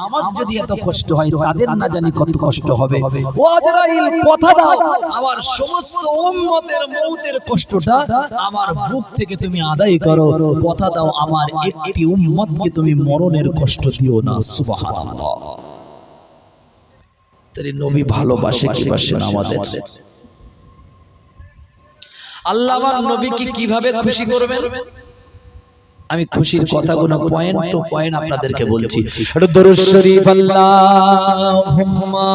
আমার যদি এত কষ্ট হয় তাদের না জানি কত কষ্ট হবে। ও আজরাইল কথা দাও আমার সমস্ত উম্মতের মউতের কষ্টটা আমার বুক থেকে তুমি আদায় করো। কথা দাও আমার একটি উম্মতকে তুমি মরণের কষ্ট দিও না। সুবহানাল্লাহ। তাই নবী ভালোবাসে কি বাসে না আমাদের? আল্লাহ আমার নবীকে কিভাবে খুশি করবেন? আমি খুশির কথাগুলো পয়েন্ট টু পয়েন্ট আপনাদেরকে বলছি। দরুদ শরীফ আল্লাহুম্মা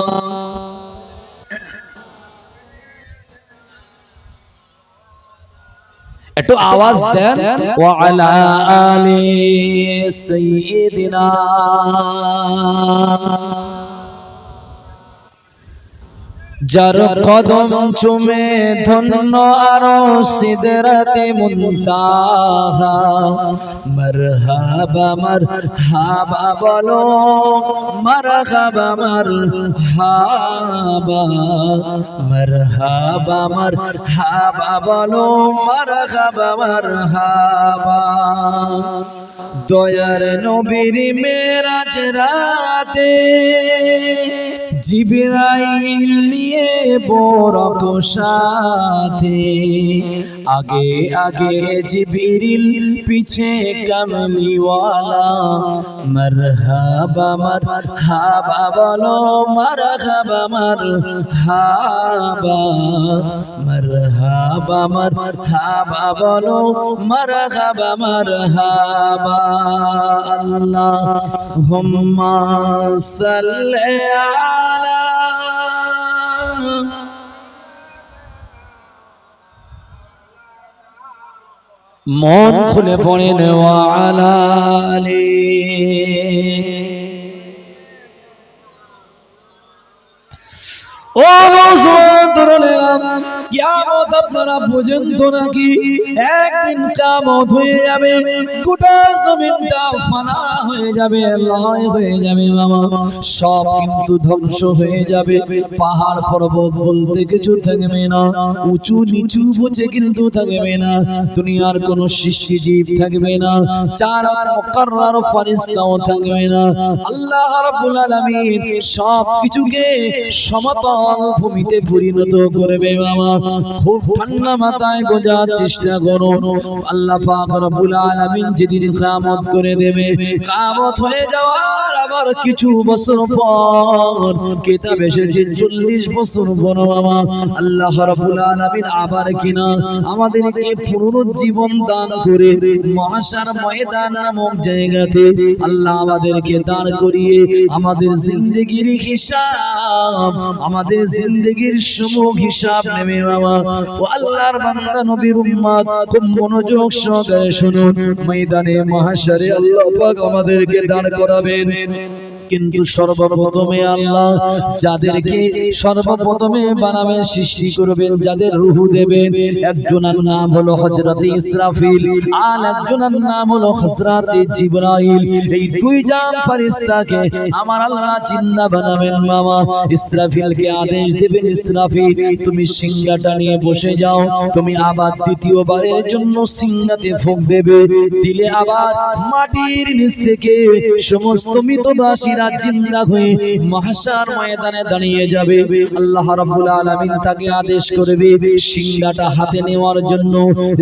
একটু আওয়াজ দেন। ওয়া আলা আলি সাইয়্যিদিনা যার কদম চুমে ধন্য আরো সিদরাতে মুনতাহা মারহাবা মারহাবা বলো মারহাবা মারহাবা মারহাবা মারহাবা বলো মারহাবা মারহাবা। দয়ার নবীর মেরাজ রাতে জিবরাইল নিয়ে বরক সাথে আগে আগে জিবরিল পিছে কামলিওয়ালা মারহাবা মারহাবা বলো মারহাবা মারহাবা মারহাবা মারহাবা বলো মারহাবা মারহাবা। আল্লাহুম্মা সাল্লি আলা মন খুলে পড়েন ওয়া আলা আলি ও কিয়ামত আপনারা বুঝেন তো নাকি? একদিন কিয়ামত হয়ে যাবে, গোটা জমিনটা ফানা হয়ে যাবে, লয় হয়ে যাবে বাবা, সব কিন্তু ধ্বংস হয়ে যাবে। পাহাড় পর্বত বলতে কিছু থাকবে না, উঁচু নিচু বুঝে কিন্তু থাকবে না, দুনিয়ার কোনো সৃষ্টি জীব থাকবে না, চার মুকাররার ফেরেশতাও থাকবে না। আল্লাহ রাব্বুল আলামিন সব কিছুকে সমতল ভূমিতে পরিণত করবে বাবা। খুব ঠান্ডা মাথায় বোঝার চেষ্টা করো। আল্লাহ পাক রব্বুল আলামিন যেদিন কিয়ামত করে দেবে, কিয়ামত হয়ে যাওয়ার আবার কিছু বছর পর কিতাব এসেছে 40 বছর পর বাবা আল্লাহ রাব্বুল আলামিন আবার কিনা আমাদেরকে পুনরুজ্জীবন দান করে মহাশার ময়দান নামক জায়গাতে আল্লাহ আমাদেরকে দাঁড় করিয়ে আমাদের জিন্দেগির হিসাব, আমাদের জিন্দেগির সমূহ হিসাব নেবে বাবা। ও আল্লাহর বান্দা নবীর উম্মত খুব মনোযোগ সহকারে শুনুন, ময়দানে মহাশারে আল্লাহ পাক আমাদেরকে দাঁড় করাবেন। কিন্তু সর্বপ্রথমে আল্লাহ যাদেরকে সর্বপ্রথমে বানাবেন, সৃষ্টি করবেন, যাদের রূহ দেবেন, একজনের নাম হলো হযরতে ইসরাফিল আর একজনের নাম হলো হযরতে জিবরাইল। এই দুইজন ফেরেশতাকে আমার আল্লাহ জিন্দা বানাবেন বাবা। ইসরাফিলকে আদেশ দেবেন, ইসরাফিল তুমি সিংহাটা নিয়ে বসে যাও, তুমি আবার দ্বিতীয়বারের জন্য সিংহাতে ফুঁক দেবে, দিলে আবার মাটির নিচ থেকে সমস্ত মৃতবাসীরা জিন্দা হয়ে মহাশার ময়দানে দাঁড়িয়ে যাবে। আল্লাহ রাব্বুল আলামিন তাকে আদেশ করবে সিংহাটা হাতে নেওয়ার জন্য।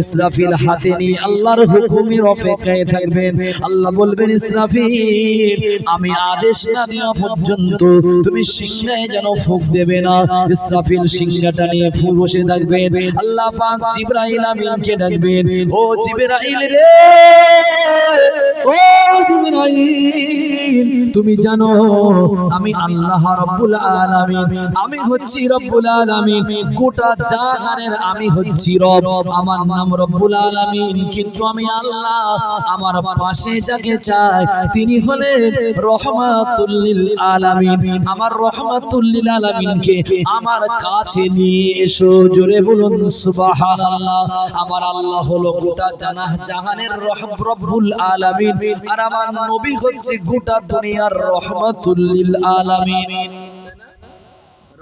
ইসরাফিল হাতে নিয়ে আল্লাহর হুকুমের অপেক্ষায় থাকবেন। আল্লাহ বলবেন, ইসরাফিল আমি আদেশ না দেওয়া পর্যন্ত তুমি সিংহায় যেন ফুঁক দেবে না। ইসরাফিল সিংহাটা নিয়ে ফুঁক বসে থাকবেন। আল্লাহ পাক জিবরাইল আমিনকে ডাকবেন, ও জিবরাইল রে, ও জিবরাইল তুমি জানো আমি আল্লাহ রাব্বুল আলামিন, আমি হচ্ছি রব্বুল আলামিন, গোটা জাহানের আমি হচ্ছি রব, আমার নাম রব্বুল আলামিন, কিন্তু আমি আল্লাহ আমার পাশে যাকে চাই তিনি হলেন রহমাতুল লিল আলামিন। আমার রহমাতুল লিল আলামিনকে আমার কাছে নিয়ে এসো, জোরে বলুন সুবহানাল্লাহ। আমার আল্লাহ হলো গোটা জাহানের রব্বুল আলামিন, আর আমার নবী হচ্ছে গোটা দুনিয়ার রহমাতুল লিল আলামিন।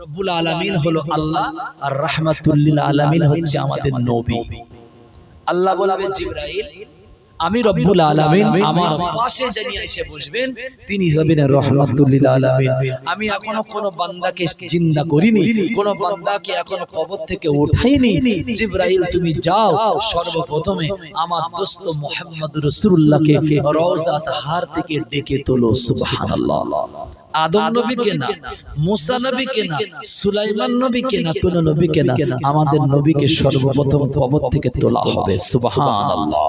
রব্বুল আলামিন হলো আল্লাহ আর রাহমাতুল লিল আলামিন হচ্ছে আমাদের নবী। আল্লাহ বলবে জিবরাইল আমি রব্বুল আলামিন আমার পাশে যিনি এসে বসবেন তিনি হবেন রহমাতুল লিল আলামিন। আমি এখনো কোন বান্দাকে জিন্দা করিনি, কোন বান্দাকে এখনো কবর থেকে উঠাইনি। জিবরাইল তুমি যাও, সর্বপ্রথমে আমার দোস্ত মুহাম্মদ রাসূলুল্লাহকে রওজা তাহার থেকে ডেকে তোলো। সুবহানাল্লাহ। আদম নবীকে না, মুসা নবীকে না, সুলাইমান নবীকে না, কোন নবীকে না, আমাদের নবীকে সর্বপ্রথম কবর থেকে তোলা হবে। সুবহানাল্লাহ।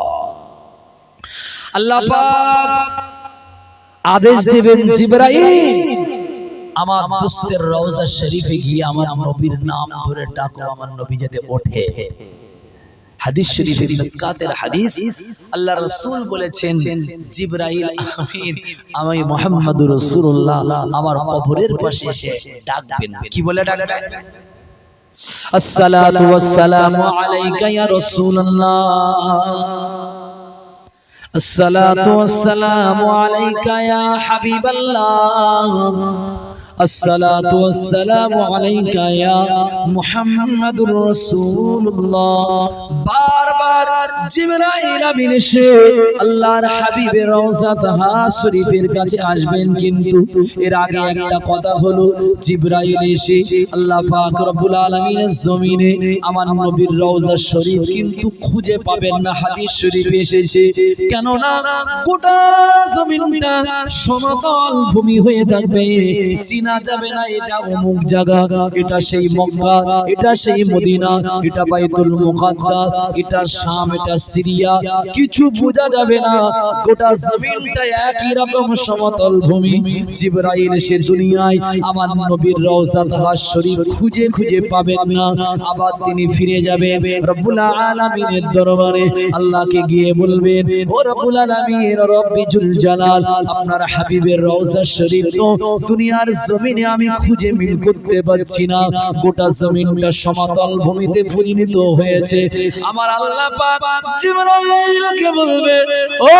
আল্লাহ পাক আদেশ দিবেন, জিবরাইল আমার দোস্তের রওজা শরীফে গিয়ে আমার নবীর নাম ধরে ডাকো, আমার নবী যাতে ওঠে। হাদিস শরীফে মিসকাতের হাদিস, আল্লাহ রাসূল বলেছেন জিবরাইল আমিন আমি মুহাম্মদুর রাসূলুল্লাহ আমার কবরের পাশে এসে ডাকবেন। কি বলে ডাকবেন? আসসালাতু ওয়াসসালামু আলাইকা ইয়া রাসূলুল্লাহ, আসসালাতু ওয়াসসালামু আলাইকা ইয়া হাবিবাল্লাহ, আসসালাতু ওয়াসসালামু আলাইকা ইয়া মুহাম্মাদুর রাসূলুল্লাহ। বারবার জিবরাইল আমিন এসে আল্লাহর হাবিবের রওজা তাহার শরীফের কাছে আসবেন, কিন্তু এর আগে একটা কথা হলো, জিবরাইল এসে আল্লাহ পাক রব্বুল আলামিনের জমিনে আমার নবীর রওজা শরীফ কিন্তু খুঁজে পাবেন না। হাদিস শরীফে এসেছে, কেননা গোটা জমিনটা সমতল ভূমি হয়ে থাকবে, চিনা যাবে না এটা অমুক জায়গা, এটা সেই মক্কা, এটা সেই মদিনা, এটা বাইতুল মুকাদ্দাস, এটা শাম, এটা সিরিয়া, কিছু বোঝা যাবে না। গোটা জমিনটা একই রকম সমতল ভূমি। জিবরাইল এসে দুনিয়ায় আমার নবীর রওজা তাহার শরীফ খুঁজে খুঁজে পাবেন না। আবার তিনি ফিরে যাবেন রব্বুল আলামিনের দরবারে, আল্লাহকে গিয়ে বলবেন, ও রব্বুল আলামিন রব্বিজুল জালাল, আপনার হাবিবের রওজা শরীফ তো দুনিয়ার জমিনে আমি খুঁজে মিল করতে পারছি না, গোটা জমিনটা সমতল ভূমিতে পরিণত হয়েছে। আমার আল্লাহ পাক জিবরাইলকে বলবে, ও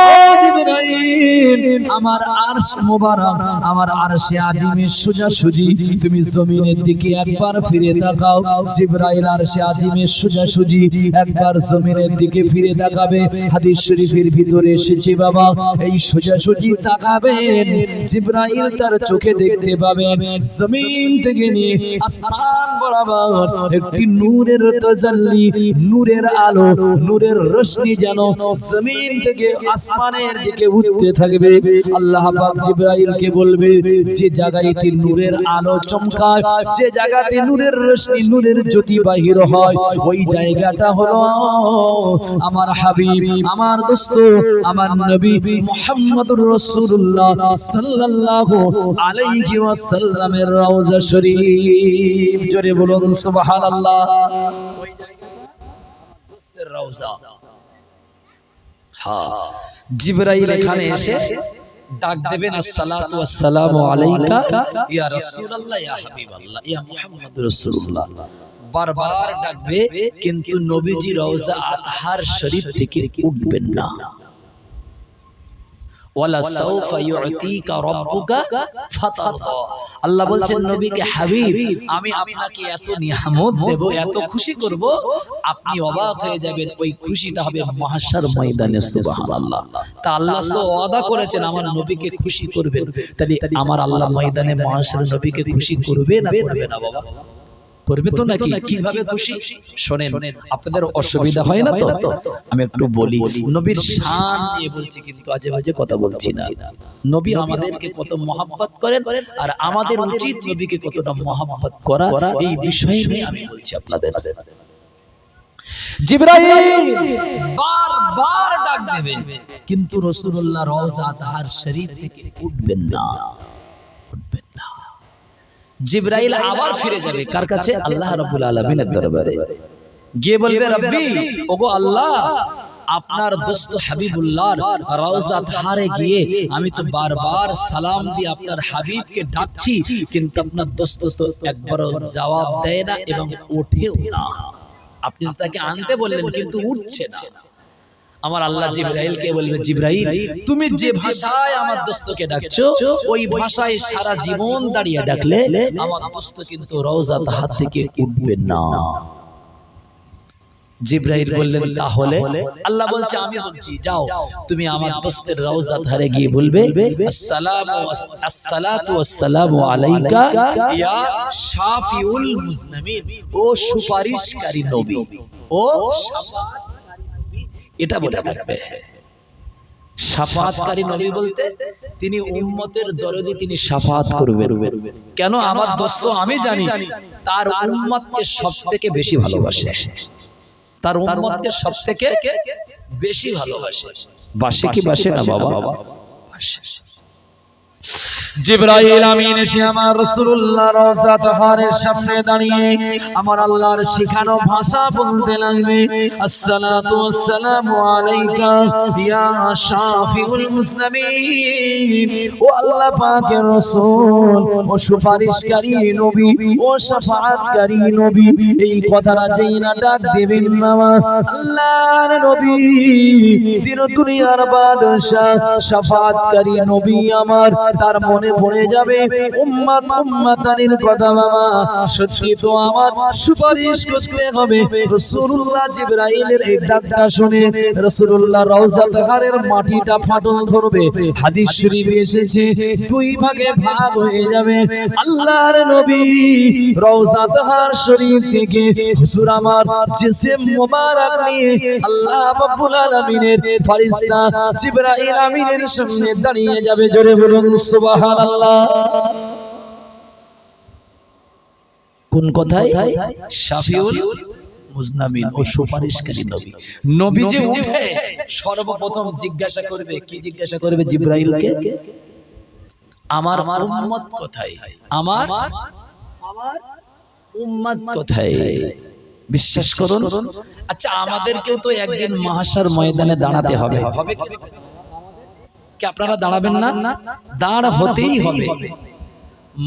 জিবরাইল আমার আরশ মোবারক, আমার আরশে আজিমের সোজাসুজি তুমি জমিনের দিকে একবার ফিরে তাকাও। জিবরাইল আরশে আজিমের সোজাসুজি একবার জমিনের দিকে ফিরে তাকাবে। হাদিস শরীফের ভিতরে এসেছে বাবা, এই সোজাসুজি তাকাবেন, জিবরাইল তার চোখে দেখতে পাবেন জমিন থেকে নিয়ে আসমান বরাবর একটি নূরের তাজাল্লি, নূরের আলো, নূরের রশ্মি যেন জমিন থেকে আসমানের দিকে উঠতে থাকবে। আল্লাহ পাক জিবরাইলকে বলবে, যে জায়গাতে নূরের আলো চমকায়, যে জায়গাতে নূরের রশ্মি, নূরের জ্যোতি বাহির হয়, ওই জায়গাটা হলো আমার হাবিব, আমার দোস্ত, আমার নবী মুহাম্মদুর রাসূলুল্লাহ সাল্লাল্লাহু আলাইহি ওয়াসাল্লামের রওজা শরীফ। জোরে বলুন সুবহানাল্লাহ। ওই জায়গাটা দোস্তের রওজা। হ্যাঁ, জিবরাইল এখানে এসে ডাক দেবেন, আসসালাতু ওয়াসসালামু আলাইকা ইয়া রাসূলুল্লাহ, ইয়া হাবিবাল্লাহ, ইয়া মুহাম্মাদুর রাসূলুল্লাহ। বারবার ডাকবে, কিন্তু নবীজি রওজা আতহার শরীফ থেকে উঠবেন না। ওয়ালা সাউফা ইউতিকা রাব্বুকা ফাতারদা। আল্লাহ বলছেন নবীকে, হাবিব আমি আপনাকে এত নিয়ামত দেব, এত খুশি করব, আপনি অবাক হয়ে যাবেন। ওই খুশিটা হবে মাহশার ময়দানে। সুবহানাল্লাহ। তা আল্লাহ তো ওয়াদা করেছেন আমার নবীকে খুশি করবেন, তাহলে আমার আল্লাহ ময়দানে মাহশার নবীকে খুশি করবে না করবে না বাবা? করবে তো নাকি? কিভাবে খুশি শোনেন, আপনাদের অসুবিধা হয় না তো? আমি একটু বলি, নবীর শান নিয়ে বলছি, কিন্তু আজে বাজে কথা বলছি না। নবী আমাদেরকে কত মহব্বত করেন, আর আমাদের উচিত নবীকে কতটা মহব্বত করা, এই বিষয় নিয়ে আমি বলছি আপনাদের। জিবরাইল বারবার ডাক দেবে, কিন্তু রাসূলুল্লাহ রওজা তাহার শরীফ থেকে উঠবেন না, উঠবেন না। জিবরাইল আবার ফিরে যাবে কার কাছে? আল্লাহ রাব্বুল আলামিনের দরবারে গিয়ে বলবে, রব্বি, ওগো আল্লাহ, আপনার দোস্ত হাবিবুল্লাহর রওজা ধারে গিয়ে আমি তো বারবার সালাম দিয়ে আপনার হাবিবকে ডাকছি, কিন্তু আপনার দোস্ত তো একবারও জবাব দেয় না এবং ওঠেও না। আপনি তো তাকে আনতে বললেন, কিন্তু উঠছে না। আমার আল্লাহ জিবরাইলকে বলবে, জিবরাইল তুমি যে ভাষায় আমার দোস্তকে ডাকছো, ওই ভাষায় সারা জীবন দাঁড়িয়ে ডাকলে আমার দোস্ত কিন্তু রওজা তাহার থেকে উঠবে না। জিবরাইল বললেন তাহলে আল্লাহ বলছে আমি বলছি যাও তুমি আমার দোস্তের রওজা ধারে গিয়ে বলবে আসসালাতু ওয়াসসালামু আলাইকা ইয়া শাফিউল মুজনামিন, ও সুপারিশকারী নবী, ও শাফাআতকারী নবী, এটা বলে রাখবে। শাফাআতকারী নবী বলতে তিনি উম্মতের দরদি, তিনি শাফাআত করবেন। কেন? আমার দোস্ত আমি জানি তার উম্মতকে সবথেকে বেশি ভালোবাসে, তার উম্মতকে সবথেকে বেশি ভালোবাসে। বাসে কি বাসে না বাবা? বাসে। জিবরাইল আমিন এসে আমার রাসূলুল্লাহ রওজা তাহারের সামনে দাঁড়িয়ে আমার আল্লাহর শিখানো ভাষা বলতে লাগবে, আসসালাতু ওয়াসসালামু আলাইকা ইয়া শাফিউল মুসলিমিন, ও আল্লাহ পাকের রাসূল, ও সুপারিশকারী নবী, ও শাফাআতকারী নবী। এই কথাটা যেই না ডাক দেবেন মামা, আল্লাহর নবী দিন দুনিয়ার বাদশা শাফাআতকারী নবী আমার, তার মনে পড়ে যাবে উম্মত উম্মতানির কথা। বাবা সত্যি তো আমার সুপারিশ করতে হবে। রাসূলুল্লাহ জিবরাইলের এই ডাকটা শুনে রাসূলুল্লাহ রওজা তাহারের মাটিটা ফাটল ধরবে। হাদিস শরীফে এসেছে দুই ভাগে ভাগ হয়ে যাবে। আল্লাহর নবী রওজা তাহার শরীফ থেকে হুজুর আমার জিসম মোবারক নিয়ে আল্লাহ রাব্বুল আলামিনের ফেরেশতা জিবরাইল আমিনের সামনে দাঁড়িয়ে যাবে। জোরে বলুন সুবহানাল্লাহ। কোন কথায়? শাফিউল মুজনামিন, ও সুপারিশকারী নবী। নবী যে উঠে সর্বপ্রথম জিজ্ঞাসা করবে, কি জিজ্ঞাসা করবে জিবরাইলকে? আমার উম্মত কোথায়? আমার উম্মত কোথায়? বিশ্বাস করুন। আচ্ছা আমাদেরকেও তো একদিন মাহশার ময়দানে দাঁড়াতে হবে, হবে কি? আপনারা দাঁড়াবেন না? দাঁড় হতেই হবে।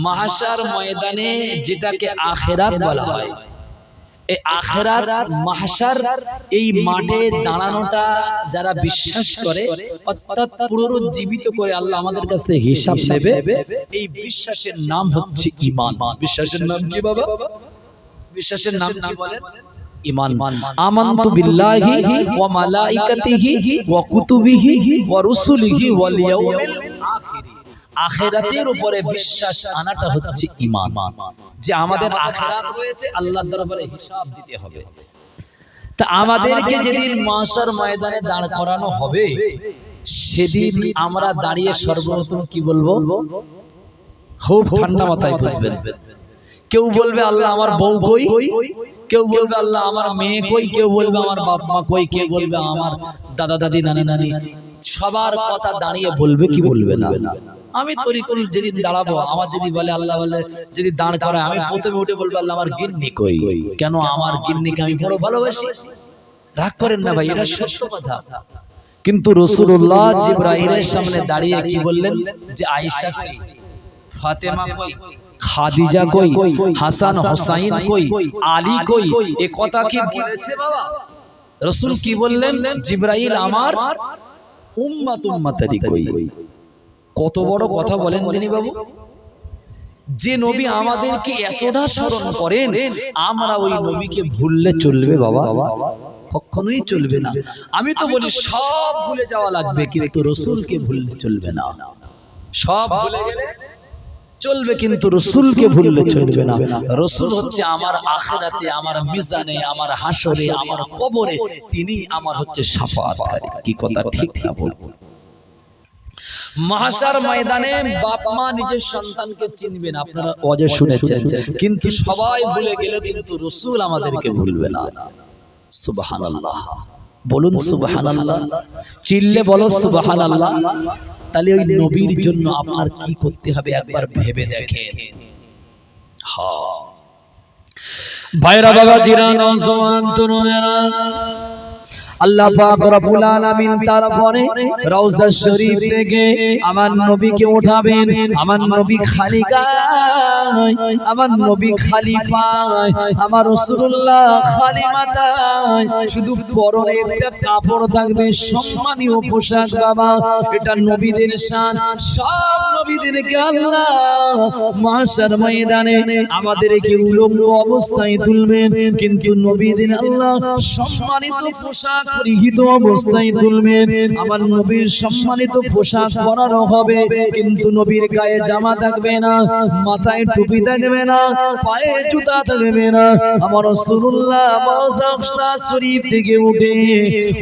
মাহশার ময়দানে, যেটাকে আখিরাত বলা হয়, এই আখিরাত মাহশার এই মাঠে দাঁড়ানোটা যারা বিশ্বাস করে, অর্থাৎ পুনরুজ্জীবিত করে আল্লাহ আমাদের কাছ থেকে হিসাব নেবে, এই বিশ্বাসের নাম হচ্ছে ঈমান। বিশ্বাসের নাম কি বাবা? বিশ্বাসের নাম কি বলেন? ঈমান। আমানতু বিল্লাহি ওয়া মালাইকাতিহি ওয়া কুতুবিহি ওয়া রুসুলিহি ওয়াল ইয়াউমিল আখির। আখিরাতের উপরে বিশ্বাস আনাটা হচ্ছে ঈমান, যে আমাদের আখিরাত রয়েছে, আল্লাহর দরবারে হিসাব দিতে হবে। তা আমাদেরকে যেদিন মাহশার ময়দানে দাঁড় করানো হবে, সেদিন আমরা দাঁড়িয়ে সর্বপ্রথম কি বলবো? খুব ঠান্ডা মাথায় বুঝবেন। কেউ বলবে আল্লাহ আমার বউ কই, কেউ বলবে আল্লাহ আমার মেয়ে কই, কেউ বলবে আমার বাপ মা কই, কেউ বলবে আমার দাদা দাদি নানা নানি। সবার কথা দাঁড়িয়ে বলবে কি বলবে না? আমি তরিকুল যেদিন দাঁড়াবো, আমার যদি বলে আল্লাহ বলে যদি দাঁড় করায়, আমি প্রথমে উঠে বলবো আল্লাহ আমার গিন্নি কই। কেন? আমার গিন্নিকে আমি বড় ভালোবাসি। রাগ করেন না ভাই, এটা সত্য কথা। কিন্তু রাসূলুল্লাহ জিবরাইলের সামনে দাঁড়িয়ে কি বললেন? যে আয়েশা কই, ফাতেমা কই, খাদিজা কই, হাসান হোসাইন কই, আলী কই, এ কথা কি বলেছে বাবা? রাসূল কি বললেন? জিবরাইল আমার উম্মত উম্মতারি কই। কত বড় কথা বলেন দিনী বাবু। যে নবী আমাদেরকে এতটা স্মরণ করেন, আমরা ওই নবীকে ভুললে চলবে বাবা? কখনোই চলবে না। আমি তো বলি সব ভুলে যাওয়া লাগবে, কিন্তু রাসূলকে ভুললে চলবে না। সব ভুলে গেলে চলবে, কিন্তু রাসূলকে ভুললে চলবে না। রাসূল হচ্ছে আমার আখিরাতে, আমার মিজানে, আমার হাসরে, আমার কবরে তিনি আমার হচ্ছে শাফাআতকারী। কি কথা ঠিক না বলবো? মাহশার ময়দানে বাপ মা নিজের সন্তানকে চিনবে না, আপনারা ওয়াজে শুনেছেন, কিন্তু সবাই ভুলে গেলে কিন্তু রাসূল আমাদেরকে ভুলবে না। সুবহানাল্লাহ বলুন, সুবহানাল্লাহ। চিল্লে বলো সুবহানাল্লাহ। তাহলে ওই নবীর জন্য আপনার কি করতে হবে একবার ভেবে দেখেন। হ্যাঁ ভাইরা, বাবা জিরা, নওজওয়ান তরুণেরা, আল্লাহ পাক রব্বুল আলামিন তারপরে রওজা শরীফ থেকে আমার নবীকে উঠাবেন। আমার নবী খালি গায়, আমার নবী খালি পায়, আমার রাসূলুল্লাহ খালি মাথায়, শুধু পরনে একটা কাপড় থাকবে, সম্মানীয় পোশাক। বাবা, এটা নবীদের শান। সব নবীদেরকে আল্লাহ মাহশার ময়দানে আমাদেরকে উলঙ্গ অবস্থায় তুলবেন, কিন্তু নবীদের আল্লাহ সম্মানিত পোশাক পরিহিত অবস্থায় তুলবেন। আমার নবীর সম্মানিত পোশাক পরানো হবে, কিন্তু নবীর গায়ে জামা থাকবে না, মাথায় টুপি থাকবে না, পায়ে জুতা থাকবে না। আমার রাসূলুল্লাহ রওজা শরীফ থেকে উঠে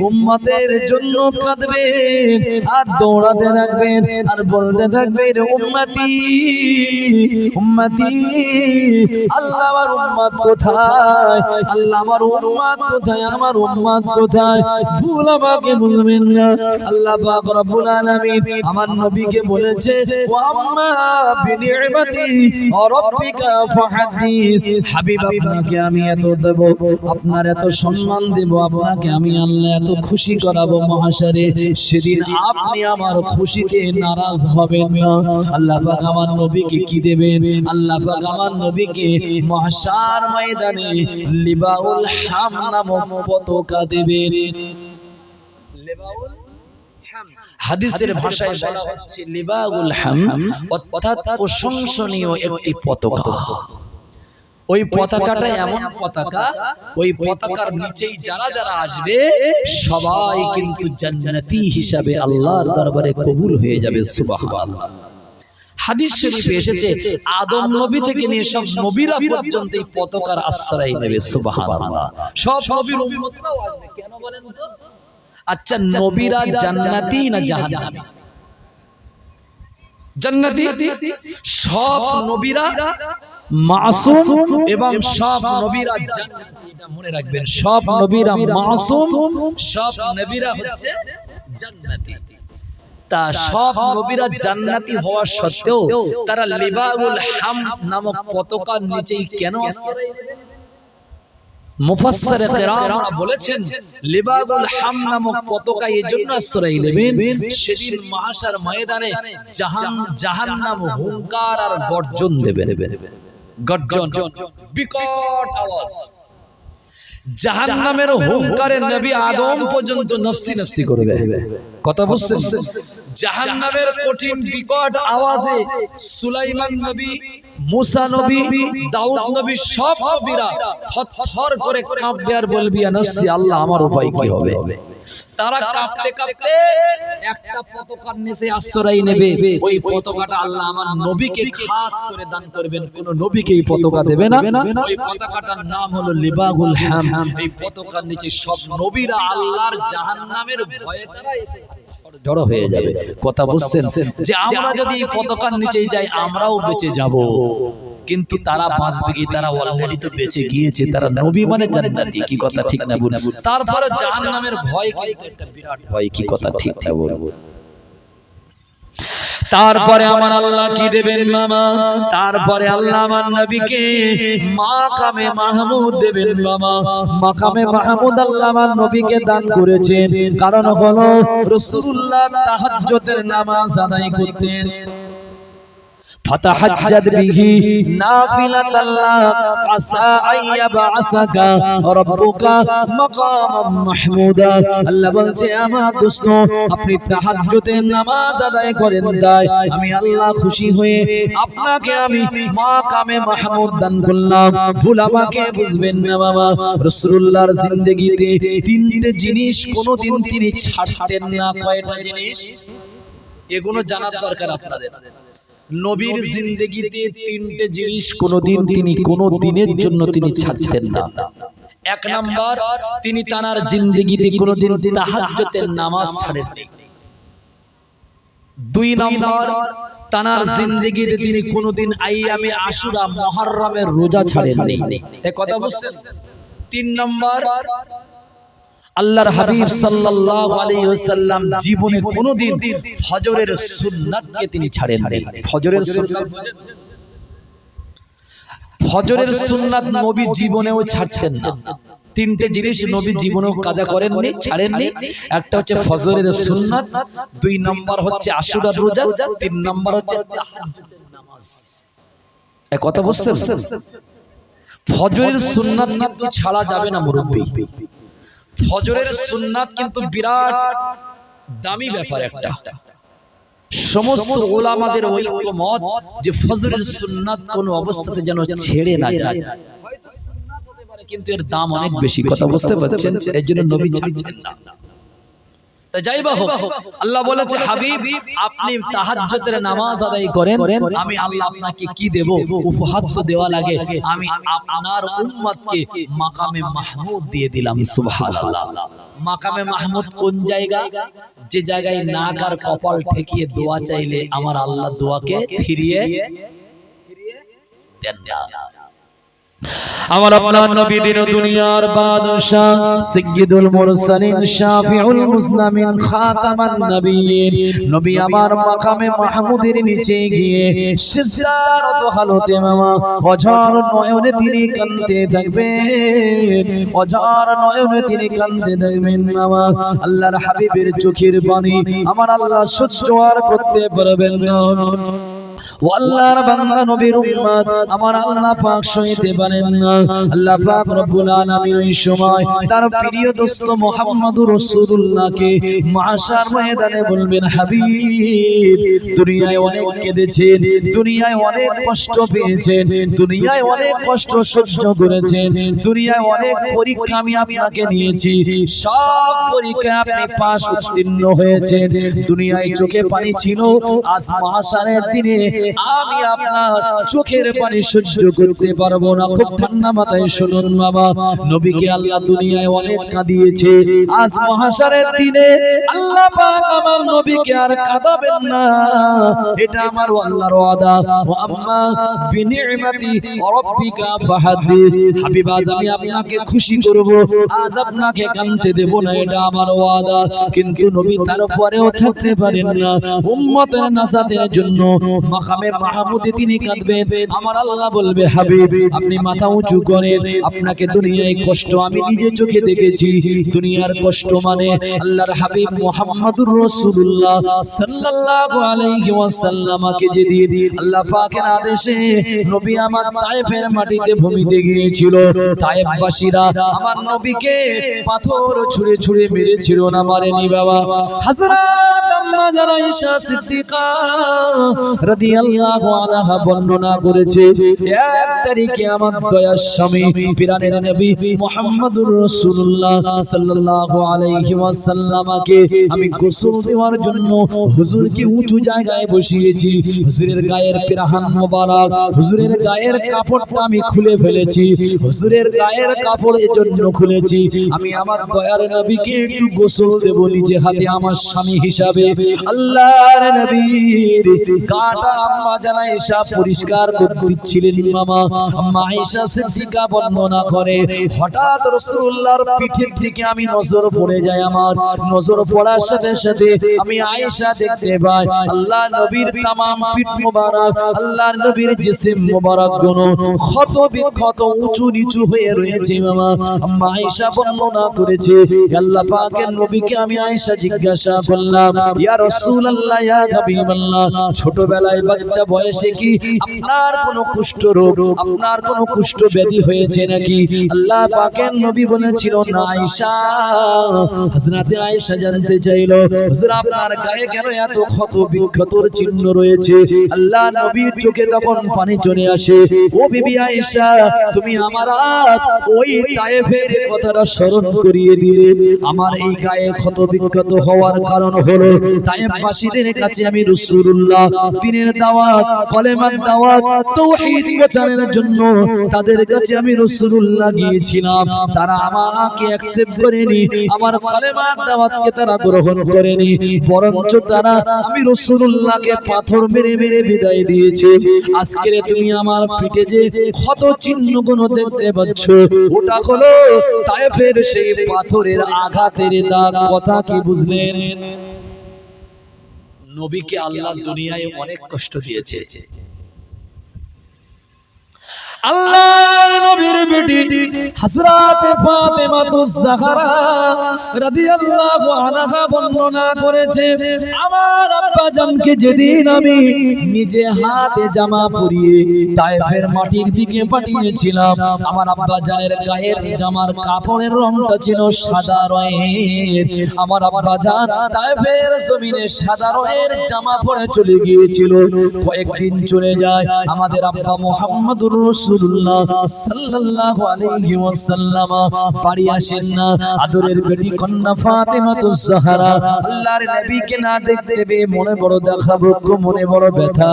উম্মতের জন্য কাঁদবেন আর দৌড়াতে থাকবেন আর বলতে থাকবেন, উম্মতি উম্মতি, আল্লাহ আমার উম্মত কোথায়, আল্লাহ আমার উম্মত কোথায়, আমার উম্মত কোথায়। ভুল আমাকে বুঝবেন না। আল্লাহ পাক রব্বুল আলামিন আমার নবীকে বলেছে, ওয়া আম্মা বিনি'মাতি রাব্বিকা ফাহাদিস। হাবিব, আপনাকে আমি এত দেব, আপনার এত সম্মান দেব, আপনাকে আমি আল্লাহ এত খুশি করাবো মহাশারে, সেদিন আপনি আমার খুশিতে নারাজ হবেন না। আল্লাহ পাক আমার নবীকে কি দেবেন? আল্লাহ পাক আমার নবীকে মহাশার ময়দানে লিবাউল হাম নামক পতাকা দেবেন। লিবাউল হাম হাদিসের ভাষায় বলা হচ্ছে লিবাউল হাম, অর্থাৎ প্রশংসনীয় একটি পতাকা। ওই পতাকাটা এমন পতাকা, ওই পতাকার নিচেই যারা যারা আসবে সবাই কিন্তু জান্নাতি হিসাবে আল্লাহর দরবারে কবুল হয়ে যাবে। সুবহানাল্লাহ। হাদিস শরীফে এসেছে, আদম নবী থেকে নিয়ে সব নবীরা পর্যন্ত এই পতাকার আশ্রয় নেবে। সুবহানাল্লাহ। সব নবীর উম্মতরাও আসবে। কেন বলেন তো? আচ্ছা, নবীরা জান্নাতি না জাহান্নামী? জান্নাতি। সব নবীরা মাসুম এবং সব নবীরা জান্নাতি, এটা মনে রাখবেন। সব নবীরা মাসুম, সব নবীরা হচ্ছে জান্নাতি। তা সব নবীরা জান্নাতি হওয়া সত্ত্বেও তারা লিবাউল হাম নামক পতাকার নিচেই কেন আশ্রয় নেবেন? মুফাসসিরে কিরামরা বলেছেন, লিবাউল হাম নামক পতাকা এই জন্য আশ্রয় নেবেন, সেদিন মাহশার ময়দানে জাহান্নাম হুঙ্কার আর গর্জন দেবে। গর্জন, বিকট আওয়াজ। জাহান্নামের হুঙ্কারে নবী আদম পর্যন্ত নফসি নফসি করবে। কথা বুঝছেন? জাহান্নামের কঠিন বিকট আওয়াজে সুলাইমান নবী, মুসা নবী, দাউদ নবী, সব নবীরা থরথর করে কাঁপবে আর বলবে, ইয়া নফসি, আল্লাহ আমার উপায় কি হবে? তারা কাঁপতে কাঁপতে একটা পতাকার নিচে আশ্রয় নেবে। ওই পতাকাটা আল্লাহ আমার নবীকে খাস করে দান করবেন, কোন নবীকে এই পতাকা দেবে না। ওই পতাকাটার নাম হলো লিবাউল হাম। এই পতাকার নিচে সব নবীরা আল্লাহর জাহান্নামের ভয়ে তারা এসে জড়ো হয়ে যাবে। কথা বুঝছেন? যে আমরা যদি এই পতাকার নিচেই যাই আমরাও বেঁচে যাব, কিন্তু তারা বাঁচবে কি? তারা অলরেডি তো বেঁচে গিয়েছে, তারা নবী মানে জান্নাতি। কি কথা ঠিক না বলুন? তারপরে জাহান্নামের ভয় কিন্তু একটা বিরাট ভয়। কি কথা ঠিক না বলুন? তারপরে আমার আল্লাহ কি দেবেন মামা? তারপরে আল্লাহ আমার নবীকে মাকামে মাহমুদ দেবেন মামা। মাকামে মাহমুদ আল্লাহ আমার নবীকে দান করেছেন, কারণ হলো রাসূলুল্লাহ তাহাজ্জুদের নামাজ আদায় করতেন। ফাতাহাজ্জাদ বিহি নাফিলাতাল্লাহ আসা আইয়াবাসাকা রাব্বুকা মাকামাম মাহমুদা। আল্লাহ বলছে, আমার দোস্ত, আপনি তাহাজ্জুদের নামাজ আদায় করেন, তাই আমি আল্লাহ খুশি হয়ে আপনাকে আমি মাকামে মাহমুদ দান করলাম। ভুল আমাকে বুঝবেন না বাবা। রাসূলুল্লাহর জিন্দেগিতে তিনটে জিনিস কোনোদিন তিনি ছাড়তেন না। কয়টা জিনিস? এগুলো জানার দরকার আপনাদের। নবীর জিন্দেগিতে তিনটে জিনিস কোনোদিন তিনি কোনো দিনের জন্য তিনি ছাড়তেন না। এক নাম্বার, তিনি তার জিন্দেগিতে কোনোদিন তাহাজ্জুদের নামাজ ছাড়েননি। দুই নাম্বার, তার জিন্দেগিতে তিনি কোনোদিন আইয়ামে আশুরা মুহররমের রোজা ছাড়েননি। এই কথা বুঝছেন? তিন নাম্বার, আল্লাহর হাবিব সাল্লাল্লাহু আলাইহি ওয়াসাল্লাম জীবনে কোনোদিন ফজরের সুন্নাতকে তিনি ছাড়েননি। ফজরের সুন্নাত, ফজরের সুন্নাত নবী জীবনেও ছাড়তেন না। তিনটে জিনিস নবী জীবনেও কাজা করেননি, ছাড়েননি। একটা হচ্ছে ফজরের সুন্নাত, 2 নাম্বার হচ্ছে আশুরার রোজা, 3 নাম্বার হচ্ছে তাহাজ্জুদের নামাজ। এই কথা বুঝছেন? ফজরের সুন্নাত কিন্তু ছাড়া যাবে না মুরব্বি। ফজরের সুন্নাত কিন্তু বিরাট দামি ব্যাপার একটা। সমস্ত ওলামাদের ঐক্যমত যে ফজরের সুন্নাত কোন অবস্থাতে যেন ছেড়ে না যায়। হয়তো সুন্নাত হতে পারে কিন্তু এর দাম অনেক বেশি, কথা বুঝতে পারছেন? এজন্য নবী ছাড়ছেন না। তাই যাই বা হোক, আল্লাহ বলেছে হাবিব আপনি তাহাজ্জুদের নামাজ আদায় করেন, আমি আল্লাহ আপনাকে কি দেব? উপহার তো দেওয়া লাগে, আমি আপনার উম্মতকে মাকামে মাহমুদ দিয়ে দিলাম। সুবহানাল্লাহ। মাকামে মাহমুদ কোন জায়গা? যে জায়গায় নাক আর কপাল ঠেকিয়ে দোয়া চাইলে আমার আল্লাহ দোয়াকে ফিরিয়ে দেন না। আমার আপনার নবী দিন দুনিয়ার বাদশা, সাইয়্যিদুল মুরসালিন, শাফিউল মুজলামিন, খাতামান নবিয়্যিন, নবী আমার মাকামে মাহমুদের নিচে গিয়ে সিজদারত হালতে মামা অঝর নয়নে তিনি কাঁদতে থাকবেন, অঝর নয়নে তিনি কাঁদতে থাকবেন মামা। আল্লাহর হাবিবের চোখের পানি আমার আল্লাহ সহ্য আর করতে পারবেন না। ও আল্লাহর বান্দা নবীর উম্মত আমার আল্লাহ পাক সইতে পারেন না। আল্লাহ পাক রব্বুল আলামিন ওই সময় তার প্রিয় দোস্ত মুহাম্মদুর রাসূলুল্লাহকে মাহশার ময়দানে বলবেন, হাবিব দুনিয়ায় অনেক কেঁদেছেন, দুনিয়ায় অনেক কষ্ট পেয়েছেন, দুনিয়ায় অনেক কষ্ট সহ্য করেছেন, দুনিয়ায় অনেক পরীক্ষা আমি আপনাকে নিয়েছি, সব পরীক্ষায় আপনি পাশ উত্তীর্ণ হয়েছেন, দুনিয়ায় চোখে পানি ছিল, আজ মাহশারের দিনে আমি আপনার চোখের পানি সহ্য করতে পারবো না। খুব ঠান্ডা মাথায় শুনুন বাবা, নবীকে আল্লাহ দুনিয়ায় অনেক কাঁদিয়েছে, আজ মাহশারের দিনে আল্লাহ পাক আমার নবীকে আর কাঁদাবেন না, এটা আমার আল্লাহর ওয়াদা। ওয়া আম্মা বিনি'মাতি রাব্বিকা ফাহাদ্দিস, হাবিব আজ আমি আপনাকে খুশি করব, আজ আপনাকে কাঁদতে দেব না, এটা আমার ওয়াদা। কিন্তু নবী তারপরেও থাকতে পারেন না, উম্মতের নাজাতের জন্য মাকামে মাহমুদে তিনি কাঁদবেন। আমার আল্লাহ বলবে, হাবিব আপনি মাথা উঁচু করেন, আপনাকে দুনিয়ায় কষ্ট আমি নিজে চোখে দেখেছি। দুনিয়ার কষ্ট মানে আল্লাহর হাবিব মুহাম্মদুর রাসূলুল্লাহ সাল্লাল্লাহু আলাইহি ওয়াসাল্লামকে যেদিন আল্লাহ পাকের আদেশে নবী আমার তায়েফের মাটিতে ভূমিতে গিয়েছিল, তায়েফবাসীরা আমার নবীকে পাথর ছুঁড়ে ছুঁড়ে মেরেছিল না, মারেনি বাবা। হযরত আম্মা জানা আয়েশা সিদ্দিকা রাদিয়াল্লাহু আনহা বর্ণনা করেছে, এক তারিখে আমার দয়ার স্বামী প্রাণের নবী মুহাম্মদুর রাসূলুল্লাহ সাল্লাল্লাহু আলাইহি ওয়াসাল্লামকে আমি গোসল দেওয়ার জন্য হুজুরকে উঁচু জায়গায় বসিয়েছি। হুজুরের গায়ের পিরাহান মোবারক, হুজুরের গায়ের কাপড়টা আমি খুলে ফেলেছি। হুজুরের গায়ের কাপড় এজন্য খুলেছি আমি আমার দয়ার নবীকে একটু গোসল দেব নিজে হাতে, আমার স্বামী হিসাবে। আল্লাহর নবীর গাটা আম্মা জানা আয়েশা পরিষ্কার করে দিচ্ছিলেন মামা। আম্মা আয়েশা সিদ্দিকা বর্ণনা করে, হঠাৎ রাসূলুল্লাহর পিঠের দিকে আমি নজর পড়ে যায়, আমার নজর পড়ার সাথে সাথে আমি আয়েশা দেখতে পাই আল্লাহ নবীর তামাম পিঠ মোবারক, আল্লাহর নবীর জিসিম মোবারক গুলো ক্ষত বিক্ষত উঁচু নিচু হয়ে রয়েছে মামা। আম্মা আয়েশা বর্ণনা করেছে, আল্লাহ পাকের নবীকে আমি আয়েশা জিজ্ঞাসা করলাম, ইয়া রাসূলুল্লাহ ইয়া হাবিবাল্লাহ, ছোটবেলায় বাচ্চা বয়সে কি আপনার কোনো কুষ্ঠ রোগ, আপনার কোনো কুষ্ঠ ব্যাধি হয়েছে নাকি? আল্লাহ পাকের নবী বলেছিল না আয়েশা। হযরতে আয়েশা জানতে চাইল, হুজুর আপনার গায়ে কেন এত ক্ষত বিক্ষতর চিহ্ন রয়েছে? আল্লাহ নবীর চোখে তখন পানি চলে আসে, ও বিবি আয়েশা তুমি আমার আজ ওই তায়েফের কথাটা স্মরণ করিয়ে দিলে। আমার এই গায়ে ক্ষত বিক্ষত হওয়ার কারণ হলো তায়েফবাসীদের কাছে আমি রাসূলুল্লাহ দ্বীনের দাওয়াত, কলেমার দাওয়াত, তাওহীদ প্রচারের জন্য তাদের কাছে আমি রাসূলুল্লাহ গিয়েছিলাম, তারা আমাকে অ্যাকসেপ্ট করেনি, আমার কলেমার দাওয়াতকে তারা গ্রহণ করেনি, বরঞ্চ তারা আমি রাসূলুল্লাহকে পাথর মেরে মেরে বিদায় দিয়েছে। আজকে তুমি আমার পিঠে যে ক্ষত চিহ্নগুলো দেখতে পাচ্ছ, ওটা হলো তায়েফের সেই পাথরের আঘাতের দাগ। কথা কি বুঝলেন? নবীকে আল্লাহ দুনিয়ায় অনেক কষ্ট দিয়েছে, আল্লাহর নবীর বেটি হযরত ফাতেমাতুজ জাহরা রাদিয়াল্লাহু আনহা বর্ণনা করেছে, আমার আব্বা জানকে যেদিন আমি নিজে হাতে জামা পরিয়ে তায়েফের মাটির দিকে পাঠিয়েছিলাম, আমার আব্বা জানের গায়ের জামার কাপড়ের রংটা ছিল সাদা রঙের। আমার আব্বা জান তায়েফের জমিনে সাদা রঙের জামা পরে চলে গিয়েছিল। কয়েকদিন চলে যায়, আমাদের আব্বা মুহাম্মদুর রাসূলুল্লাহ সাল্লাল্লাহু আলাইহি ওয়াসাল্লাম বাড়ি আসেন না। আদরের বেটি কন্যা ফাতেমাতুজ জাহরা আল্লাহর নবীকে না দেখতে পেয়ে মনে বড় দেখাবো, মনে বড় ব্যথা।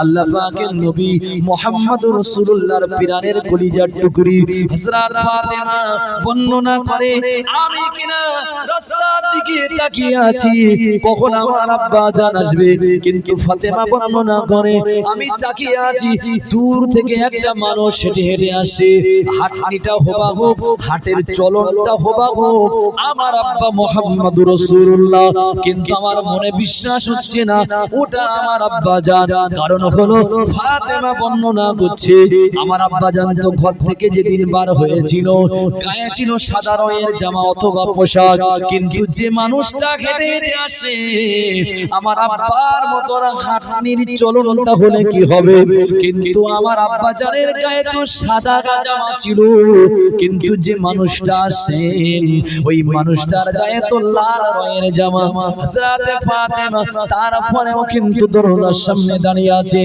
আল্লাহ পাকের নবী মুহাম্মদুর রাসূলুল্লাহর প্রাণের কলিজার টুকরি হযরত ফাতেমা বর্ণনা করে, আমি কিনা রাস্তার দিকে তাকিয়ে আছি কখন আমার আব্বা জান আসবে, কিন্তু ফাতেমা বর্ণনা করে আমি তাকিয়ে আছি, দূর থেকে একটা মানুষ হেঁটে হেঁটে আসে, হাঁটনিটা হুবহু, হাটের চলনটা হুবহু আমার আব্বা মুহাম্মদুর রাসূলুল্লাহ। কিন্তু আমার মনে বিশ্বাস হচ্ছে না ওটা আমার আব্বা জান। কারণ হলো ফাতেমা বর্ণনা করছে, আমার আব্বা জান তো ঘর থেকে যেদিন বার হয়েছিল গায়ে ছিল সাদা রঙের জামা অথবা পোশাক, কিন্তু যে মানুষটা হেঁটে হেঁটে আসে আমার আব্বার মতো হাঁটনির চলনটা হলে কি হবে, কিন্তু আমার আব্বা জানের গায়ে তো সাদা জামা ছিল, কিন্তু যে মানুষটা আসেন ওই মানুষটার গায়ে তো লাল রঙের জামা। হযরত ফাতেমা তারপরেও কিন্তু দরজার সামনে দাঁড়িয়ে আছে,